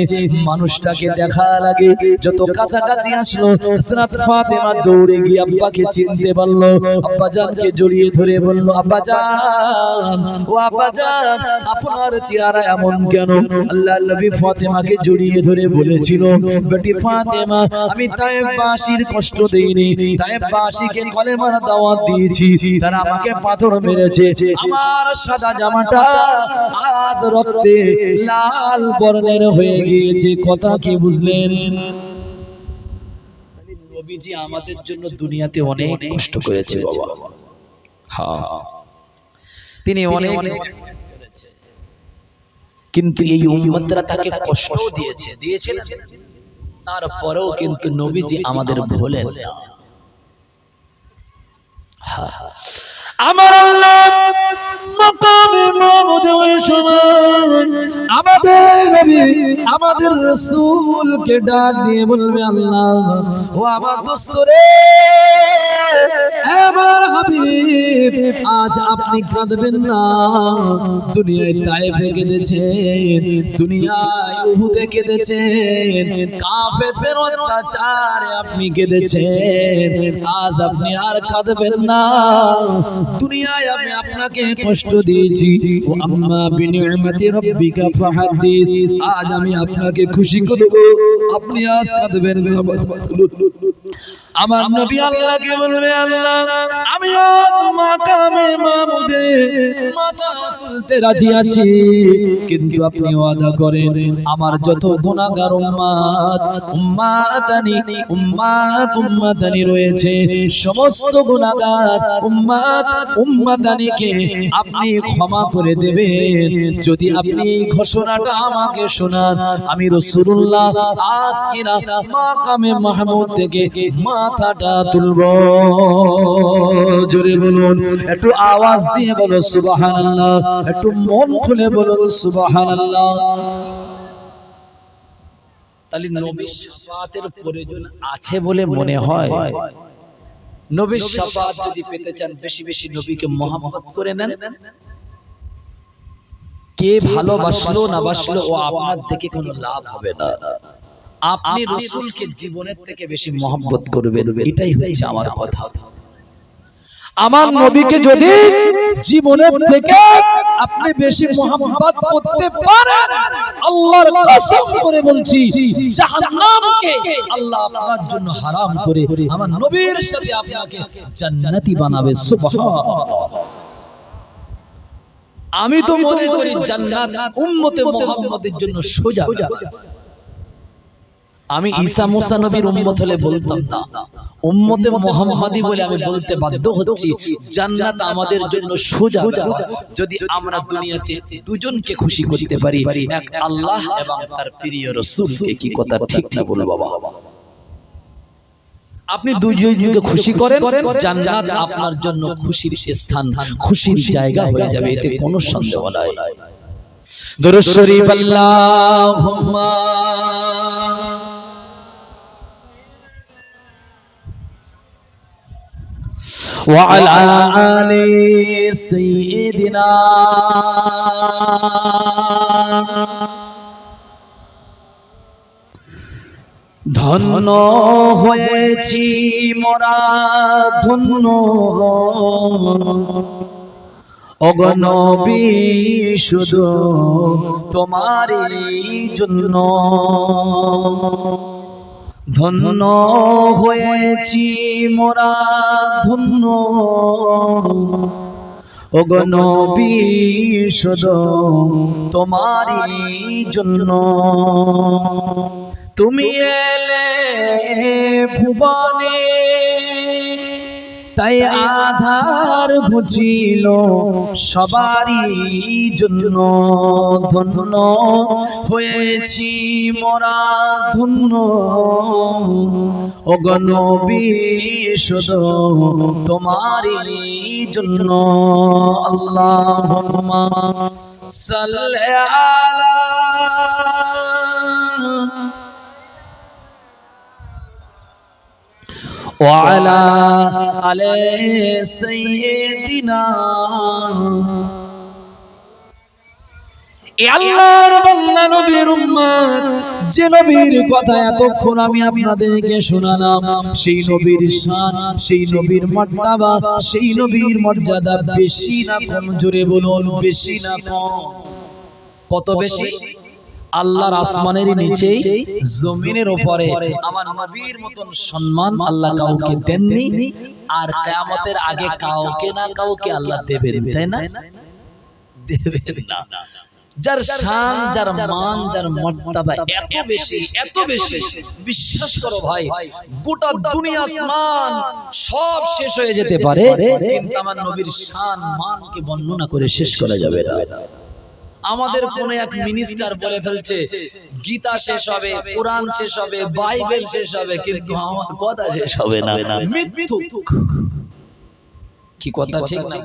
মানুষটাকে দেখা লাগে। যত কাছাকাছি আসলো হযরত ফাতেমা দৌড়ে গিয়ে আব্বাকে চিনতে পারলো, আব্বা জানকে জড়িয়ে ধরে বলল, আব্বা জান, ও আব্বা জান, আপনার চেহারা এমন কেন? আল্লাহর নবী ফাতেমাকে জড়িয়ে ধরে বলেছিল, বেটি ফাতেমা, আমি তায়েফবাসীর কষ্ট দেইনি, তায়েফবাসীকে কলেমার দাওয়াত দিয়েছি, তারা আমাকে পাথর মেরেছে, আমার সাদা জামাটা আজ রক্তে লাল বর্ণের হয়ে গিয়েছে। কথা কি বুঝলেন? নবীজি আমাদের জন্য দুনিয়াতে অনেক কষ্ট করেছে বাবা। হ্যাঁ, তিনি অনেক করেছে, কিন্তু এই উম্মতরা তাকে কষ্ট দিয়েছে, তারপরেও কিন্তু নবীজি আমাদের ভোলেন না। আমার আল্লাহ মাকামে মাহমুদে ওই সময় আমাদের নবী আমাদের রাসূলকে ডাক দিয়ে বলবে, আল্লাহ, ও আমার দোস্ত রে, আমার হাবিব, আজ আপনি কাঁদবেন না। দুনিয়ায় তায়েফে কেঁদেছেন, দুনিয়ায় উহুদে কেঁদেছেন, কাফেরদের অত্যাচারে আপনি কেঁদেছেন, আজ আপনি আর কাঁদবেন না। দুনিয়ায় আমি আপনাকে কষ্ট দিয়েছি, ও আম্মা বিনি'মাতি রাব্বিকা ফাহাদ্দিস, আজ আমি আপনাকে খুশি করব, আপনি আজ কাঁদবেন না। আমার নবী আল্লাহকে বলবে, আল্লাহ, আমি আজ মাকামে মাহমুদে মাথা তুলতে রাজি আছি, কিন্তু আপনি ওয়াদা করেন আমার যত গুনাহগার উম্মাতানি রয়েছে, সমস্ত গুনাহগার উম্মাতানিকে আপনি ক্ষমা করে দেবেন যদি আপনি এই ঘোষণাটা আমাকে শোনান। আমি রাসূলুল্লাহ আজ কিনা মাকামে মাহমুদ থেকে মাথাটা তুলব। জোরে বলুন, একটু আওয়াজ দিয়ে বলো সুবহানাল্লাহ, একটু মন খুলে বলুন সুবহানাল্লাহ। তাহলে নবীর শাফাআতের প্রয়োজন আছে বলে মনে হয়। নবীর শাফাআত যদি পেতে চান বেশি বেশি নবীকে মহব্বত করে নেন। কে ভালোবাসলো না বাসলো ও আপনার দেখে কোনো লাভ হবে না। আপনি রাসূলকে জীবনের থেকে বেশি মহব্বত করবেন, এটাই হচ্ছে আমার কথা। আমার নবীকে যদি জীবনের থেকে আপনি বেশি মহব্বত করতে পারেন, আল্লাহর কসম করে বলছি জাহান্নামকে আল্লাহ আপনার জন্য হারাম করে আমার নবীর সাথে আপনাকে জান্নাতি বানাবে। সুবহানাল্লাহ। আমি তো মনে করি জান্নাত উম্মতে মুহাম্মাদের জন্য সোজা ব্যাপার। আমি ঈসা মুসা নবীর উম্মত হলে বলতাম না, উম্মতে মুহাম্মাদি বলে আমি বলতে বাধ্য হচ্ছি জান্নাত আমাদের জন্য সোজা ব্যাপার। যদি আমরা দুনিয়াতে দুজনকে খুশি করতে পারি, এক আল্লাহ এবং তার প্রিয় রাসূলকে। কি কথা ঠিক না বলো বাবা? আপনি দুইজনকে খুশি করেন, জান্নাত আপনার জন্য খুশির স্থান, খুশির জায়গা হয়ে যাবে, এতে কোনো সন্দেহ নাই। দরুদ শরীফ আল্লাহুম্মা ওয়া আলা আলি সাইয়্যিদিনা ধন্য হয়েছি মোরা ধন্য ওগো নবী শুধু তোমারই জন্য ধন্য হয়েছি মোরা ধন্য ওগো নবী শুধু তোমারই জন্য তুমি এলে ভুবনে তাই আধার ঘুচিল সবারই জন্য ধন্য হয়েছি মোরা ধন্য ওগো নবী শুধু তোমারই জন্য আল্লাহুম্মা সাল্লি আলা وعلى آل سيدنا আল্লাহর বান্দা নবীর উম্মত, যে নবীর কথা এতক্ষণ আমি আপনাদেরকে শোনালাম, সেই নবীর শান, সেই নবীর মর্যাদা, সেই নবীর মর্যাদা বেশি না কম? জোরে বলুন, বেশি না কম? কত বেশি? আল্লাহর আসমানের নিচে জমিনের উপরে আমার নবীর মতন সম্মান আল্লাহ কাউকে দেননি, আর কিয়ামতের আগে কাউকে না কাউকে আল্লাহ দেবেন, তাই না? দেবেন না। যার শান, যার মান, যার মর্যাদা এত বেশি, এত বেশি, বিশ্বাস করো ভাই, গোটা দুনিয়া আসমান সব শেষ হয়ে যেতে পারে, কিন্তু আমার নবীর শান মানকে বর্ণনা করে শেষ করা যাবে না। আমাদের কোন এক মিনিস্টার বলে ফেলছে গীতা শেষ হবে, কোরআন শেষ হবে, বাইবেল শেষ হবে, কিন্তু আমার কথা শেষ হবে না। মৃত্যু কি কথা ঠিক না?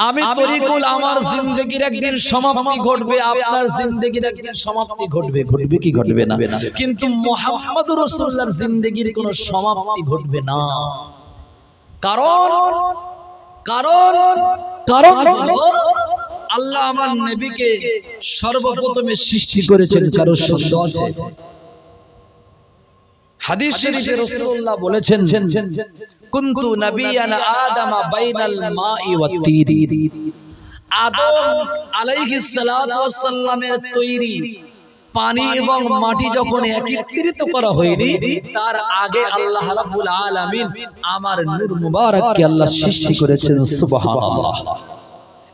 আমি তরিকুল, আমার জিন্দেগির একদিন সমাপ্তি ঘটবে, আপনার জিন্দেগির একদিন সমাপ্তি ঘটবে, ঘটবে কি ঘটবে না? কিন্তু মুহাম্মদুর রাসূলুল্লাহর জিন্দেগির কোনো সমাপ্তি ঘটবে না। কারণ কারণ কারণ আল্লাহ আমার নবীকে সর্বপ্রথমে সৃষ্টি করেছেন, কারো সন্দেহ আছে? হাদিস শরীফে রাসূলুল্লাহ বলেছেন, কুনতু নাবিয়ান আদামা বাইনাল মাই ওয়াত তির। আদম আলাইহিস সালাতু ওয়াস সালামের তৈরি পানি এবং মাটি যখন একত্রিত করা হয়নি, তার আগে আল্লাহ রাব্বুল আলামিন আমার নূর মুবারককে আল্লাহ সৃষ্টি করেছেন। সুবহানাল্লাহ।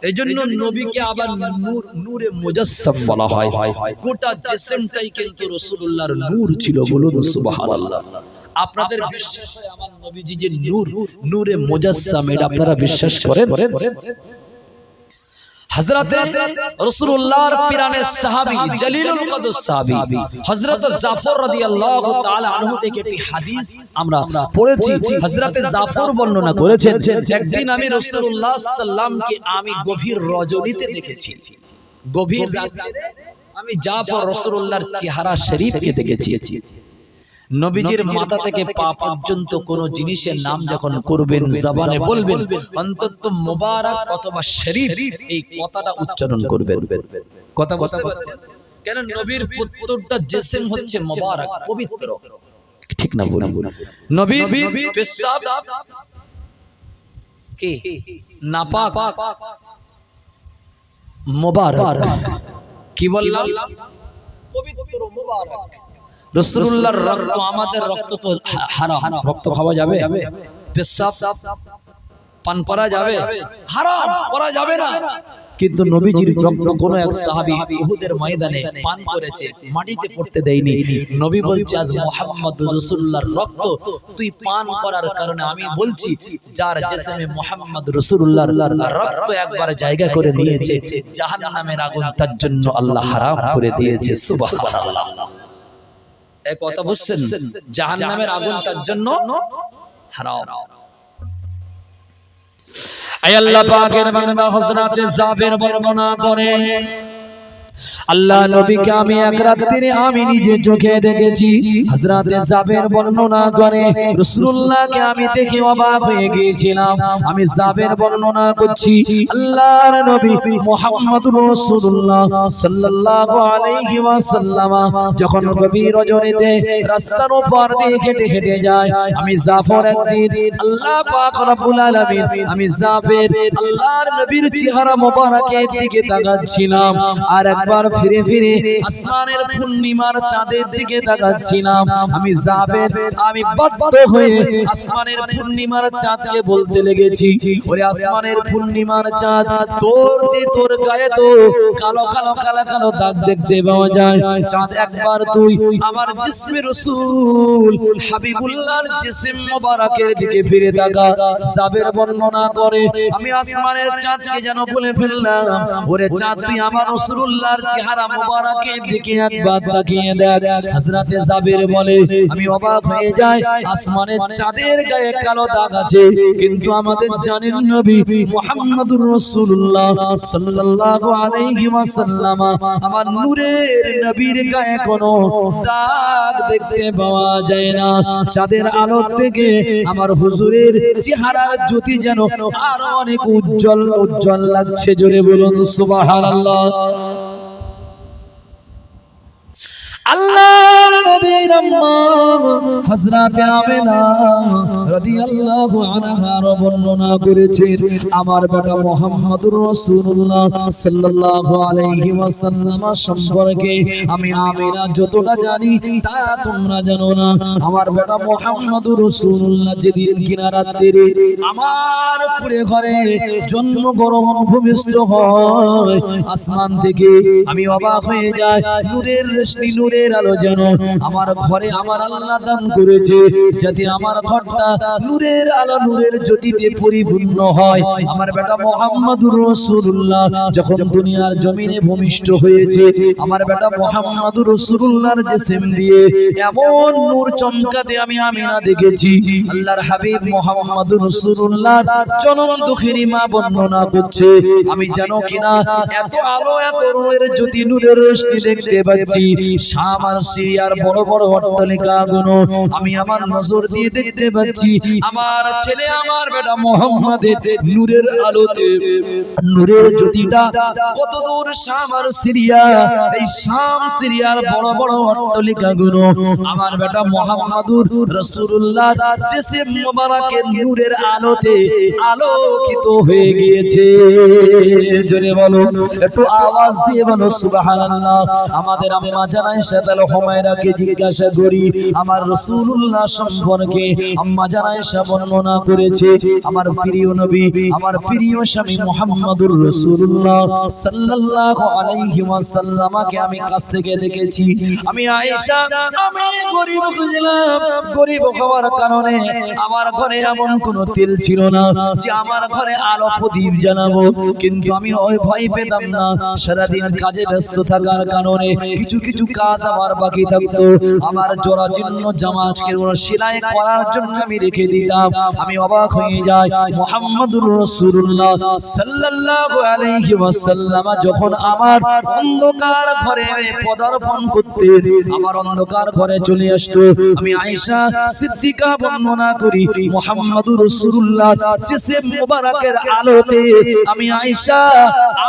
এইজন্য নবীকে আবার নূর, নূরে মুজাসসাম বলা হয়। গোটা জিসমটাই কিন্তু রাসূলুল্লাহর নূর ছিল। বলুন সুবহানাল্লাহ। আপনাদের বিশ্বাস হয় আমার নবীজি যে নূর, নূরে মুজাসসাম, এটা আপনারা বিশ্বাস করেন? হযরতে রাসূলুল্লাহর পিরানে সাহাবী, জলিলুল কদর সাহাবী হযরত জাফর রাদিয়াল্লাহু তাআলা আনহু থেকে একটি হাদিস আমরা পড়েছি। হযরতে জাফর বর্ণনা করেছেন, একদিন আমি রাসূলুল্লাহ সাল্লামকে আমি গভীর রজনীতে দেখেছি। গভীর রাতে আমি জাফর রাসূলুল্লাহর চেহারা শরীফকে দেখেছি। নবীজির মাথা থেকে পা পর্যন্ত কোন জিনিসের নাম যখন করবেন, জবানে বলবেন, অন্তত মুবারক অথবা শরীফ এই কথাটা উচ্চারণ করবেন। কথা বুঝতে পারছেন? কেন? নবীর প্রত্যেকটা জিসম হচ্ছে মুবারক, পবিত্র, ঠিক না? বলুন, নবীর পেশাব কি নাপাক, মুবারক। কি বললাম? পবিত্র, মুবারক। রাসূলুল্লাহর রক্ত, আমাদের রক্ত তো হারাম, রক্ত খাওয়া যাবে? পেশাব পান করা যাবে? হারাম, করা যাবে না। কিন্তু নবীজির রক্ত কোন এক সাহাবী উহুদের ময়দানে পান করেছে, মাটিতে পড়তে দেয়নি। নবী বলছে, আজ মুহাম্মদ রাসূলুল্লাহর রক্ত তুই পান করার কারণে আমি বলছি, যার জিসমে মুহাম্মদ রাসূলুল্লাহর রক্ত একবার জায়গা করে নিয়েছে, জাহান্নামের আগুন তার জন্য আল্লাহ হারাম করে দিয়েছে। সুবহানাল্লাহ। এই কথা বুঝছেন? জাহান্নামের আগুন তার জন্য হারাম। আয় আল্লাহ পাকের বান্দা হযরত জাবের বর্ণনা করে, আল্লাহ নবীকে আমি এক রাত্রিরে আমি নিজে চোখে দেখেছি। হযরত জাবের বর্ণনা করে, রাসূলুল্লাহকে আমি দেখে অবাক হয়ে গিয়েছিলাম। আমি জাবের বর্ণনা করছি, আল্লাহর নবী মুহাম্মদুর রাসূলুল্লাহ সাল্লাল্লাহু আলাইহি ওয়াসাল্লাম যখন গভীর রজনীতে রাস্তার উপর দিয়ে হেঁটে হেঁটে যায়, আমি জাফর একদিন আল্লাহ পাক রব্বুল আলামিন আমি জাবের আল্লাহর নবীর চেহারা মোবারকের দিকে তাকাচ্ছিলাম, আর একবার ফিরে ফিরে আসমানের পূর্ণিমার চাঁদের দিকে তাকাচ্ছিলাম। আমি জাবের আমি বাধ্য হয়ে আসমানের পূর্ণিমার চাঁদকে বলতে লেগেছি, ওরে আসমানের পূর্ণিমার চাঁদ, তোর গায়ে তো কালো কালো কালো কালো দাগ দেখতে পাওয়া যায়। চাঁদ একবার তুই আমার জিসমে রাসূল হাবিবুল্লাহর জিসম মোবারকের দিকে ফিরে তাকা। জাবের বর্ণনা করে, আমি আসমানের চাঁদকে যেন বলে ফেললাম, ওরে চাঁদ তুই আমার রাসূলুল্লাহর চেহারা মোবারকের দিকে একবার তাকিয়ে দেখ। হযরত জাবের বলে, আমি অবাক হয়ে যাই, আসমানের চাঁদের গায়ে কালো দাগ আছে, কিন্তু আমাদের জানেন নবী মুহাম্মদুর রাসূলুল্লাহ সাল্লাল্লাহু আলাইহি ওয়াসাল্লাম আমার নূরের নবীর গায়ে কোনো দাগ দেখতে পাওয়া যায় না। চাঁদের আলো থেকে আমার হুজুরের চেহারার জ্যোতি যেন আরো অনেক উজ্জ্বল উজ্জ্বল লাগছে। জোরে বলুন সুবহানাল্লাহ। আল্লাহর নবীর আম্মা হযরত আমিনা রাদিয়াল্লাহু আনহা বর্ণনা করেছেন, আমার বেটা মুহাম্মদুর রাসূলুল্লাহ সাল্লাল্লাহু আলাইহি ওয়াসাল্লাম সম্পর্কে আমি আমিনা যতটা জানি তা তোমরা জানো না। আমার বেটা মুহাম্মদুর রাসূলুল্লাহ যেদিন কিনা রাত্রিরে আমার পুরে ঘরে জন্মগ্রহণ ভূমিষ্ঠ হয়, আসমান থেকে আমি অবাক হয়ে যাই, নূরের রশ্মি নূরের আলো যেন আমার ঘরে আমার আল্লাহ দান করেছে, যাতে আমার ঘরটা নূরের আলো নূরের জ্যোতিতে পরিপূর্ণ হয়। আমার বেটা মুহাম্মদুর রাসূলুল্লাহ যখন দুনিয়ার জমিনে ভূমিষ্ঠ হয়েছে, আমার বেটা মুহাম্মদুর রাসূলুল্লাহর জিসম দিয়ে এমন নূর চমকাতে আমি আমিনা দেখেছি। আল্লাহর হাবিব মুহাম্মদুর রাসূলুল্লাহর জনম দুঃখিনী মা বর্ণনা করছে, আমি জানো কিনা এত আলো এত নূরের জ্যোতি নূরের রশ্মি দেখতে পাচ্ছি, শাম আর সিরিয়ার বড় বড় অট্টালিকাগুলো আমি আমার নজর দিয়ে দেখতে পাচ্ছি। আমার ছেলে আমার বেটা মুহাম্মাদের নূরের আলোতে নূরের জ্যোতিটা কত দূর শাম আর সিরিয়া, এই শাম সিরিয়ার বড় বড় অট্টালিকাগুলো আমার বেটা মুহাম্মদুর রাসূলুল্লাহর জিসম মোবারকের নূরের আলোতে আলোকিত হয়ে গিয়েছে। জোরে বলো, একটু আওয়াজ দিয়ে বলো সুবহানাল্লাহ। আমাদের আম্মা জান আয়েশা হুমায়রাকে জিজ্ঞাসা করি, আমার রাসূলুল্লাহ সম্পর্কে আম্মা জান আয়েশা বর্ণনা করেছে, আমার প্রিয় নবী আমার প্রিয় স্বামী মুহাম্মদুর রাসূলুল্লাহ সাল্লাল্লাহু আলাইহি ওয়াসাল্লামকে আমি কাছ থেকে দেখেছি। আমি আয়েশা আমি গরীব ছিলাম, গরীব হওয়ার কারণে আমার ঘরে এমন কোনো তেল ছিল না যে আমার ঘরে আলো প্রদীপ জ্বালাবো, কিন্তু আমি ওই ভয় পেতাম না। সারাদিন কাজে ব্যস্ত থাকার কারণে কিছু কিছু কাজ আমার বাকি থাকতো, আমার জোড়া জীর্ণ জামা আজকে সেলাই করার জন্য আমি রেখে দিতাম। আমি অবাক হয়ে যাই, মুহাম্মদুর রাসূলুল্লাহ সাল্লাল্লাহু আলাইহি ওয়াসাল্লাম যখন আমার অন্ধকার ঘরে পদার্পণ করতেন, আমার অন্ধকার ঘরে চলে আসতো। আমি আয়েশা সিদ্দিকা বর্ণনা করি, মুহাম্মদুর রাসূলুল্লাহ জিসম মোবারকের আলোতে আমি আয়েশা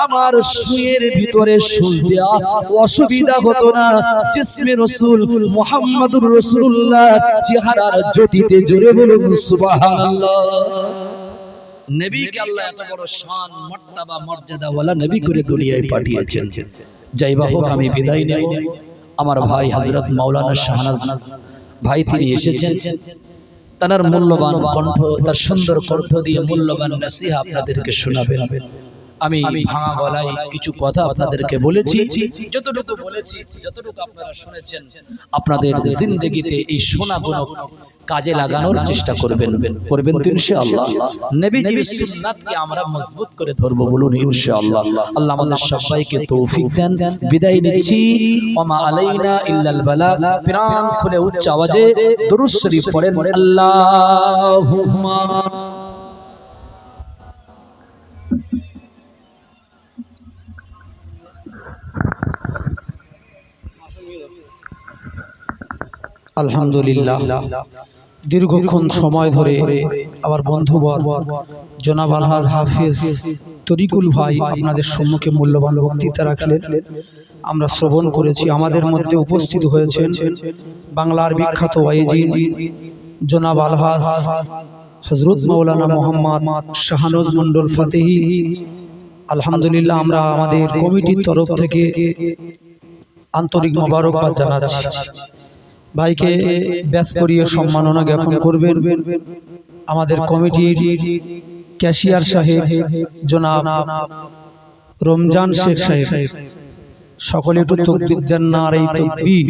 আমার শুয়ের ভিতরে সুজ দেয়া অসুবিধা হতো না। জিসমে রাসূল মুহাম্মদুর রাসূলুল্লাহ চেহারার জ্যোতিতে জোরে বলুন সুবহানাল্লাহ। নবীকে আল্লাহ এত বড় শান মর্তবা মর্যাদা ওয়ালা নবী করে দুনিয়ায় পাঠিয়েছেন। যাইবা হোক, আমি বিদায় নেব। আমার ভাই হযরত মাওলানা শাহনাজ ভাই তিনি এসেছেন, তার মূল্যবান কণ্ঠ, তার সুন্দর কণ্ঠ দিয়ে মূল্যবান নসিহত আপনাদেরকে শোনাবেন। আমি ভাঙা গলায় কিছু কথা আপনাদেরকে বলেছি, যতটুকু বলেছি, যতটুকু আপনারা শুনেছেন, আপনাদের জিন্দেগিতে এই শোনাগুলো কাজে লাগানোর চেষ্টা করবেন তো ইনশাআল্লাহ। নবীজির সুন্নাতকে আমরা মজবুত করে ধরব, বলুন ইনশাআল্লাহ। আল্লাহ আমাদের সবাইকে তৌফিক দেন। বিদায় নিচ্ছি। ওমা আলাইনা ইল্লাল বালাগ। প্রাণ খুলে উচ্চ আওয়াজে দুরূদ শরীফ পড়েন, আল্লাহুম্মা আলহামদুলিল্লাহ। দীর্ঘক্ষণ সময় ধরে আমার বন্ধুবর জনাব আলহাজ হাফিজ তরিকুল ভাই আপনাদের সম্মুখে মূল্যবান বক্তৃতা রাখলেন, আমরা শ্রবণ করেছি। আমাদের মধ্যে উপস্থিত হয়েছেন বাংলার বিখ্যাত ওয়াইজিন জনাব আলহাজ হযরত মাওলানা মোহাম্মদ শাহানওয়াজ মন্ডল ফাতেহি। আলহামদুলিল্লাহ, আমরা আমাদের কমিটির তরফ থেকে আন্তরিক মোবারকবাদ জানাচ্ছি। ভাইকে ব্যাস করিয়ে সম্মাননা জ্ঞাপন করবেন আমাদের কমিটির ক্যাশিয়ার সাহেব জনাব রমজান শেখ সাহেব। সকলে একটু তাকবীর দেন, নারে তাকবীর।